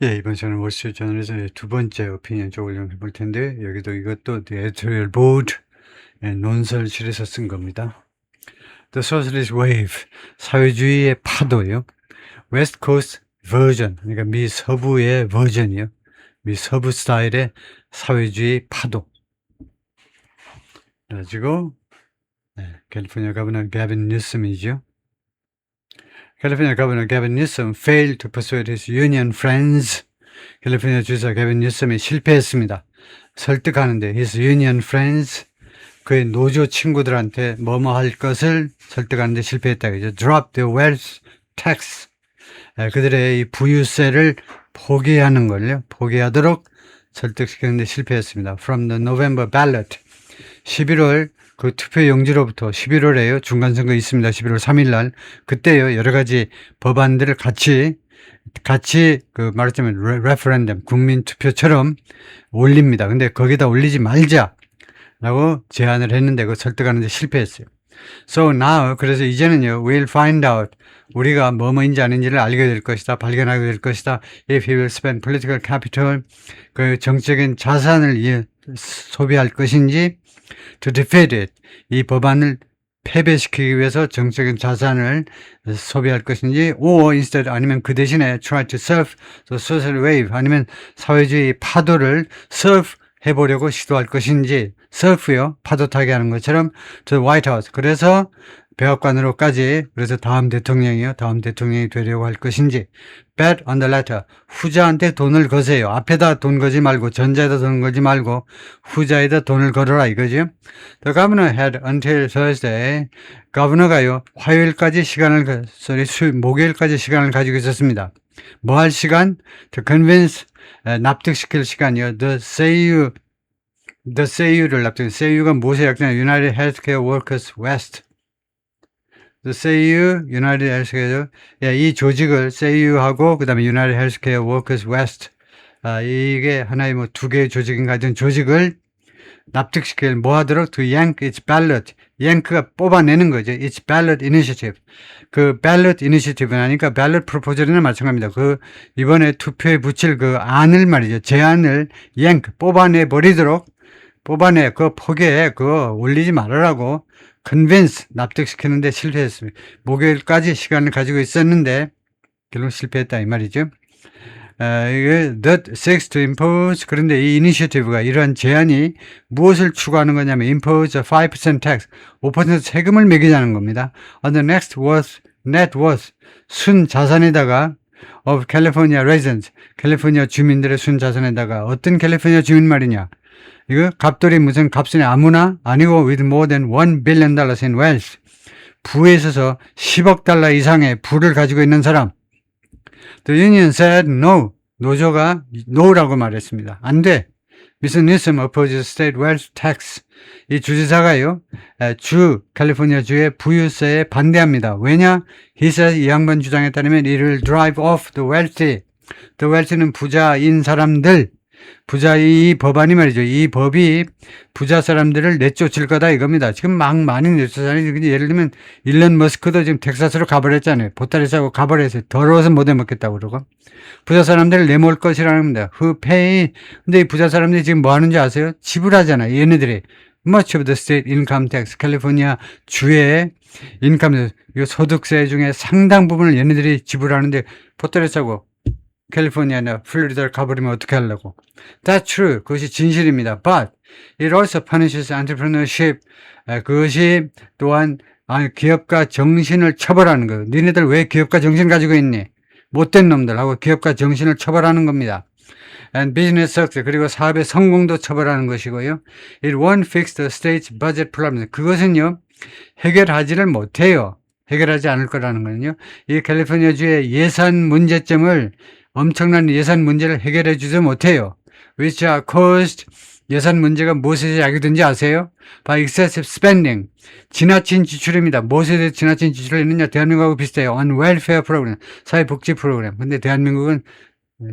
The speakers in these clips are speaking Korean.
예, 이번 시간은 월스트리트저널에서 두 번째 오피니언 쪽을 좀 해볼 텐데, 여기도 이것도 The Editorial Board, 논설실에서 쓴 겁니다. The Socialist Wave, 사회주의의 파도요. West Coast Version, 그러니까 미 서부의 버전이요. 미 서부 스타일의 사회주의 파도. 그래가지고 캘리포니아 가버너 가빈 뉴섬이죠. California Governor Gavin Newsom failed to persuade his union friends. 캘리포니아 주지사 게빈 뉴섬이 실패했습니다. 설득하는데 his union friends, 그의 노조 친구들한테 뭐뭐 할 것을 설득하는데 실패했다. 그죠? Drop the wealth tax. 그들의 이 부유세를 포기하는 걸요. 포기하도록 설득시키는데 실패했습니다. From the November ballot. 11월 그 투표 용지로부터 11월에요. 중간선거 있습니다. 11월 3일 날. 그때요. 여러 가지 법안들을 같이 그 말하자면 레퍼런덤 국민 투표처럼 올립니다. 근데 거기다 올리지 말자라고 제안을 했는데 그 설득하는데 실패했어요. So now, 그래서 이제는요, we'll find out. 우리가 뭐뭐인지 아닌지를 알게 될 것이다. 발견하게 될 것이다. If he will spend political capital, 그 정적인 자산을 소비할 것인지, to defeat it, 이 법안을 패배시키기 위해서 정적인 자산을 소비할 것인지, or instead, 아니면 그 대신에 try to surf the social wave, 아니면 사회주의 파도를 surf 해보려고 시도할 것인지, surf요, 파도 타게 하는 것처럼 to the White House. 그래서 백악관으로까지, 그래서 다음 대통령이 되려고 할 것인지, bet on the latter, 후자한테 돈을 거세요. 앞에다 돈 거지 말고, 전자에다 돈 거지 말고, 후자에다 돈을 걸어라 이거죠. The governor had until Thursday, 가버너가요, 화요일까지 목요일까지 시간을 가지고 있었습니다. 뭐 할 시간? To convince, 납득시킬 시간이요. The CEU를 납득, CEU가 무엇의 약자냐? United Healthcare Workers West. The CEU, United Healthcare, 이 조직을 CEU하고 그 다음에 United Healthcare Workers West, 이게 하나의 뭐 두 개의 조직인가 하여튼 조직을 납득시킬 뭐 하도록 to yank its ballot, yank가 뽑아내는 거죠. its ballot initiative. 그 ballot initiative는 하니까 ballot proposal이나 마찬가지입니다. 그 이번에 투표에 붙일 그 안을 말이죠. 제안을 yank 뽑아내 버리도록 그 포기해 그거 올리지 말으라고 convince 납득시키는데 실패했습니다. 목요일까지 시간을 가지고 있었는데 결국 실패했다 이 말이죠. 이게 that seeks to impose, 그런데 이 이니셔티브가 이러한 제안이 무엇을 추구하는 거냐면 impose a 5% tax, 5% 세금을 매기자는 겁니다. on the net worth, 순 자산에다가 of California residents, 캘리포니아 주민들의 순 자산에다가 어떤 캘리포니아 주민 말이냐? 이거 갑돌이 무슨 값이냐? 아무나 아니고 with more than $1 billion in wealth, 부에 있어서 10억 달러 이상의 부를 가지고 있는 사람. The union said no. 노조가 no라고 말했습니다. 안 돼. Mr. Newsom opposes state wealth tax. 이 주지사가요, 캘리포니아 주의 부유세에 반대합니다. 왜냐? He says, 이 양반 주장에 따르면 it will drive off the wealthy. The wealthy는 부자인 사람들. 이 법안이 말이죠. 이 법이 부자 사람들을 내쫓을 거다 이겁니다. 지금 막 많이 내쫓잖아요. 예를 들면 일론 머스크도 지금 텍사스로 가버렸잖아요. 보따리 싸고 가버렸어요. 더러워서 못 해먹겠다고 그러고. 부자 사람들을 내몰 것이라는 겁니다. Who pay? 근데 이 부자 사람들이 지금 뭐 하는지 아세요? 지불하잖아요. 얘네들이. Much of the state income tax, 캘리포니아 주의 인컴, 소득세 중에 상당 부분을 얘네들이 지불하는데 보따리 싸고 캘리포니아나 플로리다를 가버리면 어떻게 하려고. That's true. 그것이 진실입니다. But it also punishes entrepreneurship. 그것이 또한 기업가 정신을 처벌하는 거예요. 니네들 왜 기업가 정신 가지고 있니? 못된 놈들하고 기업가 정신을 처벌하는 겁니다. And business success, 그리고 사업의 성공도 처벌하는 것이고요. It won't fix the state's budget problems. 그것은요, 해결하지를 못해요. 해결하지 않을 거라는 거는요. 이 캘리포니아주의 예산 문제점을, 엄청난 예산 문제를 해결해 주지 못해요. Which are caused, 예산 문제가 무엇에서 야기된지 아세요? By excessive spending, 지나친 지출입니다. 무엇에 대해 지나친 지출을 했느냐? 대한민국하고 비슷해요. On welfare program, 사회복지 프로그램. 근데 대한민국은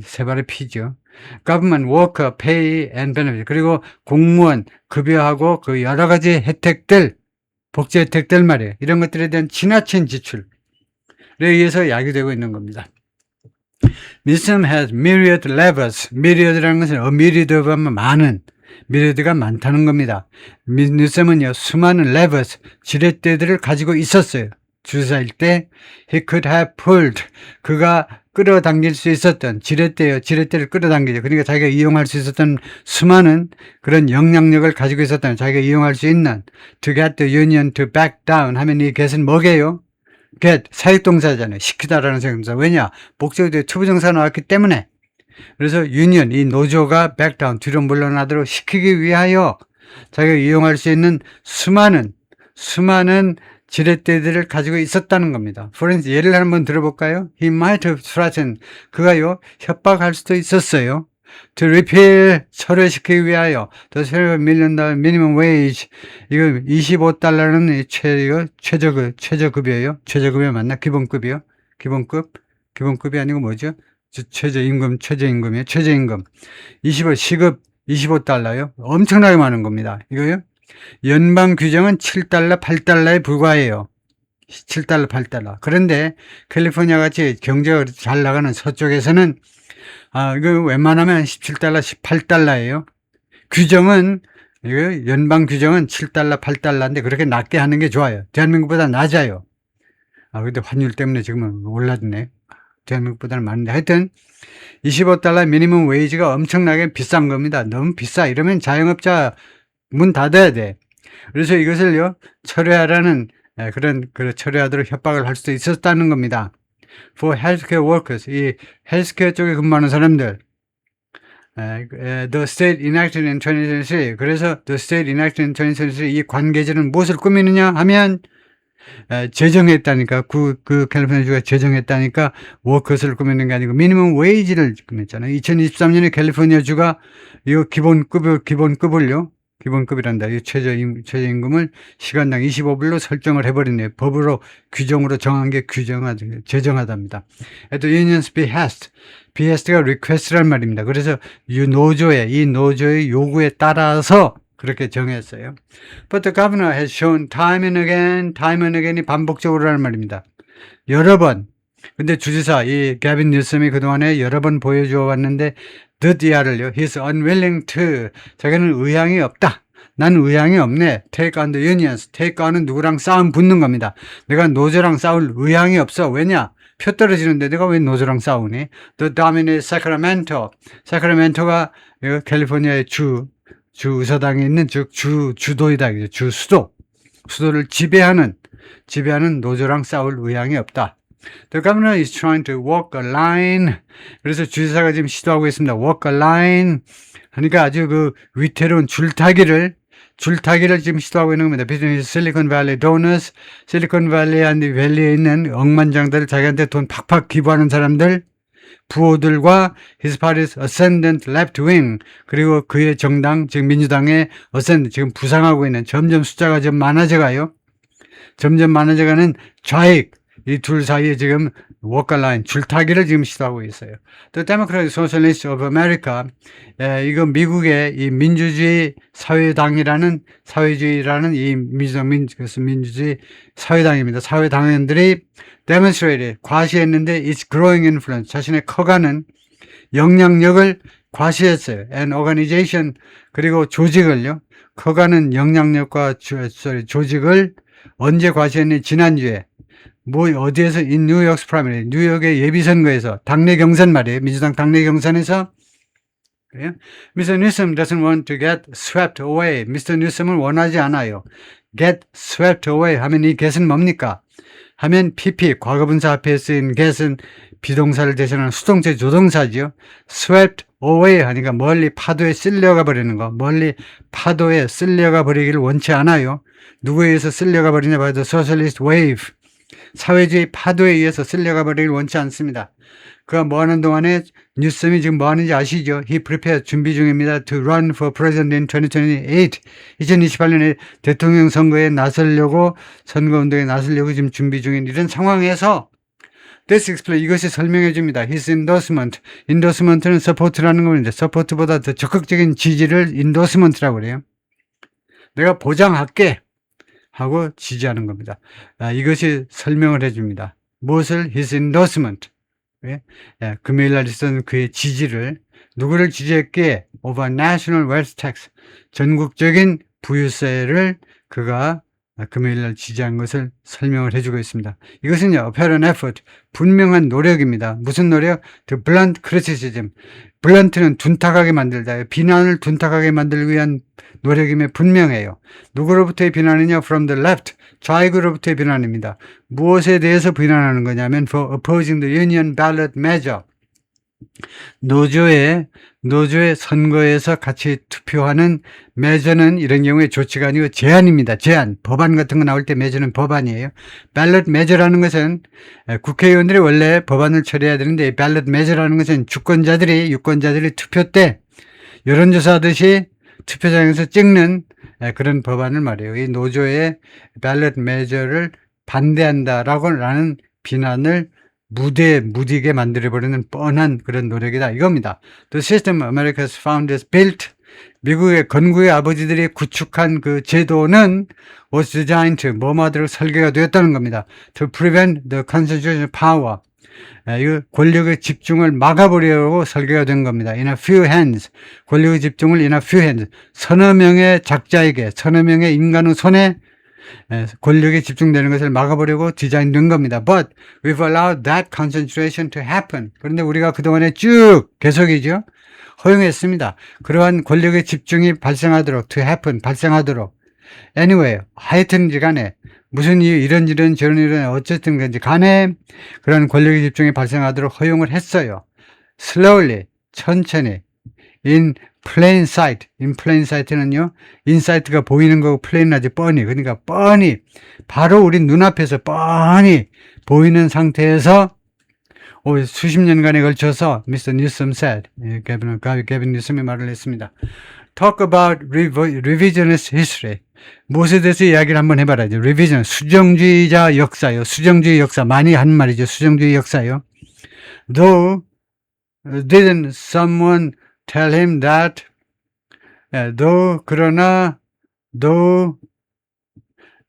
세 발의 피죠. Government worker pay and benefit, 그리고 공무원 급여하고 그 여러 가지 혜택들, 복지 혜택들 말이에요. 이런 것들에 대한 지나친 지출에 의해서 야기되고 있는 겁니다. Newsom has myriad levers. myriad라는 것은 a myriad of 하면 많은, myriad가 많다는 겁니다. Newsom은요, 수많은 levers, 지렛대들을 가지고 있었어요. 주사일 때 he could have pulled, 그가 끌어당길 수 있었던 지렛대요. 지렛대를 끌어당기죠. 그러니까 자기가 이용할 수 있었던 수많은 그런 영향력을 가지고 있었다는, 자기가 이용할 수 있는 to get the union to back down 하면 이 get은 뭐게요? get 사역동사잖아요. 시키다라는 사역동사. 왜냐? 목적이 뒤에 투부정사 나왔기 때문에. 그래서 union, 이 노조가 back down, 뒤로 물러나도록 시키기 위하여 자기가 이용할 수 있는 수많은 지렛대들을 가지고 있었다는 겁니다. For instance, 예를 한번 들어볼까요? He might have threatened, 그가요, 협박할 수도 있었어요. To repeal, 철회시키기 위하여 the $12 million minimum wage, 이거 $25는 최저급이에요. 최저급이 맞나? 기본급이요? 기본급이 아니고 뭐죠? 최저임금이에요. 최저임금. 시급 $25요. 엄청나게 많은 겁니다. 이거요. 연방 규정은 $7, $8에 불과해요. $7, $8. 그런데 캘리포니아 같이 경제가 잘 나가는 서쪽에서는 이거 웬만하면 $17, $18예요. 규정은, 이거 연방 규정은 $7, $8인데 그렇게 낮게 하는 게 좋아요. 대한민국보다 낮아요. 근데 환율 때문에 지금은 올랐네. 대한민국보다는 많은데. 하여튼, $25 미니멈 웨이지가 엄청나게 비싼 겁니다. 너무 비싸. 이러면 자영업자 문 닫아야 돼. 그래서 이것을요, 철회하라는, 철회하도록 협박을 할 수도 있었다는 겁니다. For healthcare workers, 이 헬스케어 쪽에 근무하는 사람들, the state enacted in 2023, 그래서 the state enacted in 2023, 이 관계제는 무엇을 꾸미느냐 하면, 제정했다니까, 캘리포니아주가 제정했다니까, 워커스를 꾸미는 게 아니고, 미니멈 웨이지를 꾸몄잖아요. 2023년에 캘리포니아주가 이 기본급이란다. 이 최저임금을 시간당 25불로 설정을 해버리네요. 법으로 규정으로 정한 게 제정하답니다. 또 union's behest가 request란 말입니다. 그래서 이 노조의 요구에 따라서 그렇게 정했어요. But the governor has shown time and again이 반복적으로 라는 말입니다. 여러 번. 근데 주지사, 이 게빈 뉴섬이 그동안에 여러 번 보여주어 왔는데, 드디어를요, he's unwilling to, 자기는 의향이 없다. 난 의향이 없네. take on the unions. take on은 누구랑 싸움 붙는 겁니다. 내가 노조랑 싸울 의향이 없어. 왜냐? 표 떨어지는데 내가 왜 노조랑 싸우니? The dominant Sacramento. 사크라멘토가 캘리포니아의 주 의사당에 있는 주도이다. 수도를 지배하는 노조랑 싸울 의향이 없다. The governor is trying to walk a line. 그래서 주지사가 지금 시도하고 있습니다. walk a line. 하니까 아주 위태로운 줄타기를 지금 시도하고 있는 겁니다. Between Silicon Valley donors, 실리콘밸리에 있는 억만장자들, 자기한테 돈 팍팍 기부하는 사람들, 부호들과 his party's ascendant left wing, 그리고 그의 정당, 즉 민주당의 ascendant, 지금 부상하고 있는, 점점 숫자가 좀 많아져가는 좌익, 이 둘 사이에 지금 워커라인, 줄타기를 지금 시도하고 있어요. 또 Democratic Socialist of America, 이거 미국의 이 민주주의 사회주의라는 이 민주주의 사회당입니다. 사회당원들이 demonstrated, 과시했는데 it's growing influence, 자신의 커가는 영향력을 과시했어요. And organization, 그리고 조직을요, 커가는 영향력과 조직을 언제 과시했니? 지난주에 어디에서 in New York's primary, 뉴욕의 예비선거에서 당내 경선 말이에요. 민주당 당내 경선에서 Mr. Newsom doesn't want to get swept away. Mr. Newsom을 원하지 않아요. get swept away 하면 이 get은 뭡니까? 하면 PP, 과거분사 앞에 쓰인 get은 비동사를 대신하는 수동태 조동사죠. swept away 하니까 멀리 파도에 쓸려가 버리는 거. 멀리 파도에 쓸려가 버리기를 원치 않아요. 누구에 의해서 쓸려가 버리냐 봐요. The socialist wave. 사회주의 파도에 의해서 쓸려가 버리길 원치 않습니다. 그가 뭐 하는 동안에 뉴섬이 지금 뭐 하는지 아시죠? He prepared, 준비 중입니다. To run for president in 2028. 2028년에 대통령 선거운동에 나서려고 지금 준비 중인 이런 상황에서 This explains, 이것이 설명해 줍니다. His endorsement. endorsement는 support라는 겁니다. support보다 더 적극적인 지지를 endorsement라고 그래요. 내가 보장할게 하고 지지하는 겁니다. 이것이 설명을 해줍니다. 무엇을? His endorsement. 예? 예, 금요일 날 있었던 그의 지지를 누구를 지지했기에 over national wealth tax 전국적인 부유세를 그가 금요일 날 지지한 것을 설명을 해주고 있습니다. 이것은요, apparent effort, 분명한 노력입니다. 무슨 노력? The blunt criticism. 블런트는 둔탁하게 만들다. 비난을 둔탁하게 만들기 위한 노력임에 분명해요. 누구로부터의 비난이냐? From the left. 좌익으로부터의 비난입니다. 무엇에 대해서 비난하는 거냐면 for opposing the union ballot measure. 노조의 선거에서 같이 투표하는 매저는 이런 경우에 조치가 아니고 제안입니다. 제안. 법안 같은 거 나올 때 매저는 법안이에요. ballot measure라는 것은 국회의원들이 원래 법안을 처리해야 되는데 ballot measure라는 것은 유권자들이 투표 때 여론조사 하듯이 투표장에서 찍는 그런 법안을 말해요. 이 노조의 ballot measure를 반대한다라는 비난을 무디게 만들어버리는 뻔한 그런 노력이다 이겁니다. The system America's founders built, 미국의 건국의 아버지들이 구축한 그 제도는 was designed to, 뭐뭐하도록 설계가 되었다는 겁니다. To prevent the concentration of power, 이 권력의 집중을 막아버리려고 설계가 된 겁니다. In a few hands, 권력의 집중을 in a few hands, 서너 명의 작자에게, 서너 명의 인간의 손에 권력이 집중되는 것을 막아보려고 디자인된 겁니다. But we've allowed that concentration to happen. 그런데 우리가 그동안에 쭉 계속이죠. 허용했습니다. 그러한 권력의 집중이 발생하도록, to happen, 발생하도록. Anyway, 하여튼지 간에 무슨 이유, 이런 저런 어쨌든 간에 그런 권력의 집중이 발생하도록 허용을 했어요. Slowly, 천천히, in plain sight. in plain sight는요, insight가 보이는 거고 plain은 아주 뻔히, 그러니까 뻔히 바로 우리 눈앞에서 뻔히 보이는 상태에서 수십 년간에 걸쳐서 Mr. Newsom said, 개빈 뉴섬이 말을 했습니다. Talk about revisionist history. 무엇에 대해서 이야기를 한번 해봐라죠. revision, 수정주의자 역사요. 수정주의 역사, 많이 하는 말이죠. 수정주의 역사요. Though didn't someone tell him that, though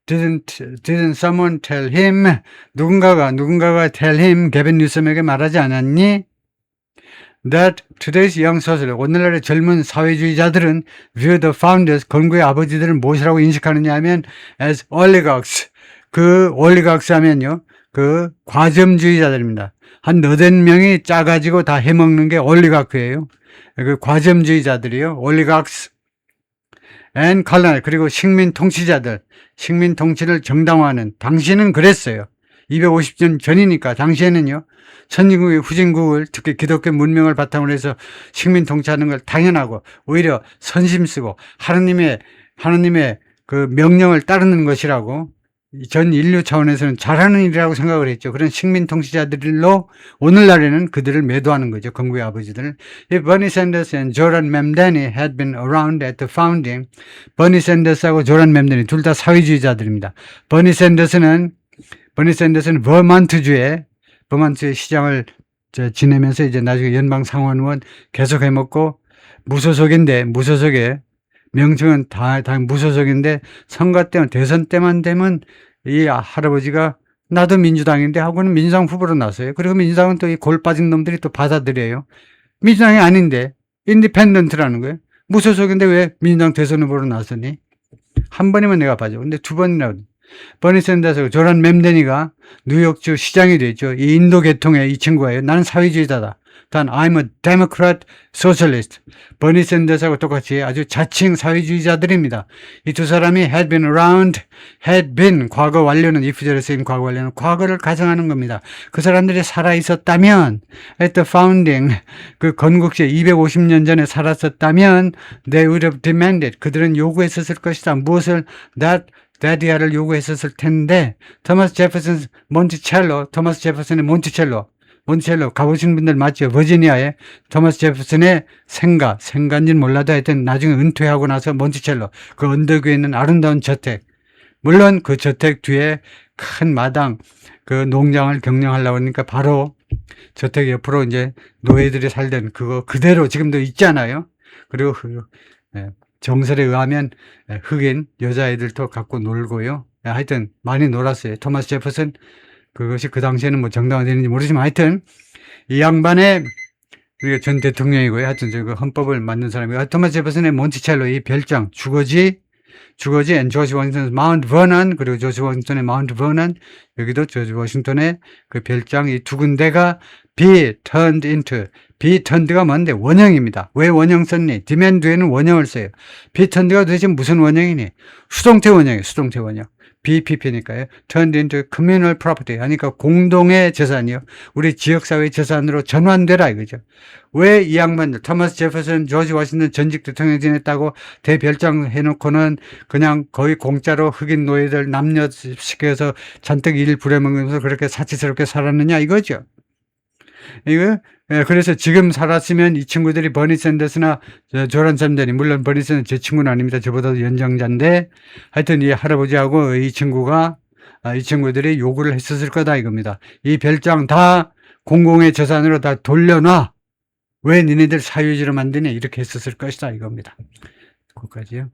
didn't someone tell him, 누군가가 tell him, 개빈 뉴섬에게 말하지 않았니? That today's young socialists, 오늘날의 젊은 사회주의자들은 view the founders, 건국의 아버지들을 무엇이라고 인식하느냐 하면 as oligarchs. 그 oligarchs 하면요, 그 과점주의자들입니다. 한 너댓 명이 짜가지고 다 해먹는 게 올리가크예요. 그 과점주의자들이요. 올리가크스 and colonial, 그리고 식민 통치자들, 식민 통치를 정당화하는, 당시는 그랬어요. 250년 전이니까 당시에는요. 선진국의 후진국을, 특히 기독교 문명을 바탕으로 해서 식민 통치하는 걸 당연하고 오히려 선심 쓰고 하나님의 그 명령을 따르는 것이라고 전 인류 차원에서는 잘하는 일이라고 생각을 했죠. 그런 식민 통치자들로 오늘날에는 그들을 매도하는 거죠. 건국의 아버지들을. If Bernie Sanders and Joran Mamdani had been around at the founding, 버니 샌더스하고 조란 맴드니 둘 다 사회주의자들입니다. 버니 샌더스는 버먼트주의 시장을 지내면서 이제 나중에 연방 상원의원 계속 해먹고 무소속의 명칭은 다 무소속인데 선거 때만, 대선 때만 되면 이 할아버지가 나도 민주당인데 하고는 민주당 후보로 나서요. 그리고 민주당은 또 이 골 빠진 놈들이 또 받아들여요. 민주당이 아닌데 인디펜던트라는 거예요. 무소속인데 왜 민주당 대선 후보로 나서니? 한 번이면 내가 봐줘. 근데 두 번이나 버니 샌더스, 조란 맴데니가 뉴욕주 시장이 됐죠. 이 인도 계통의 이 친구예요. 나는 사회주의자다. 단 I'm a Democrat Socialist. 버니 샌더스하고 똑같이 아주 자칭 사회주의자들입니다. 이 두 사람이 had been around, had been, 과거 완료는 if절에 쓰인 과거 완료는 과거를 가정하는 겁니다. 그 사람들이 살아 있었다면 at the founding, 그 건국시 250년 전에 살았었다면 they would have demanded, 그들은 요구했었을 것이다. 무엇을? 다디아를 요구했었을 텐데 토마스 제퍼슨의 몬티첼로 가보신 분들 맞죠? 버지니아에 토마스 제퍼슨의 생가인지는 몰라도 하여튼 나중에 은퇴하고 나서 몬티첼로 그 언덕 위에 있는 아름다운 저택, 물론 그 저택 뒤에 큰 마당, 그 농장을 경영하려고 하니까 바로 저택 옆으로 이제 노예들이 살던 그거 그대로 지금도 있잖아요. 그리고 정설에 의하면 흑인 여자애들도 갖고 놀고요. 하여튼 많이 놀았어요. 토마스 제퍼슨, 그것이 그 당시에는 뭐 정당화되는지 모르지만 하여튼 이 양반의 우리가 전 대통령이고요. 하여튼 그 헌법을 만든 사람이고 토마스 제퍼슨의 몬티첼로 이 별장 주거지 앤 조지 워싱턴 마운트 버넌 그리고 조지 워싱턴의 마운트 버넌 여기도 조지 워싱턴의 그 별장 이 두 군데가 be turned into be turned가 뭔데 원형입니다. 왜 원형 썼니? demand 뒤에는 원형을 써요. be turned가 도대체 무슨 원형이니? 수동태 원형이에요. 수동태 원형. BPP니까요. turned into communal property. 하니까 공동의 재산이요. 우리 지역사회 재산으로 전환되라 이거죠. 왜 이 양반들, 토마스 제퍼슨, 조지 워싱턴 전직 대통령 지냈다고 대별장 해놓고는 그냥 거의 공짜로 흑인 노예들 남녀시켜서 잔뜩 일 부려먹으면서 그렇게 사치스럽게 살았느냐 이거죠. 이거 그래서 지금 살았으면 이 친구들이 버니 샌더스나 저런 사람들이 물론 버니 샌더스 제 친구는 아닙니다. 저보다도 연장자인데 하여튼 이 할아버지하고 이 친구가 이 친구들이 요구를 했었을 거다 이겁니다. 이 별장 다 공공의 재산으로 다 돌려놔. 왜 니네들 사유지로 만드냐 이렇게 했었을 것이다 이겁니다. 거기까지요.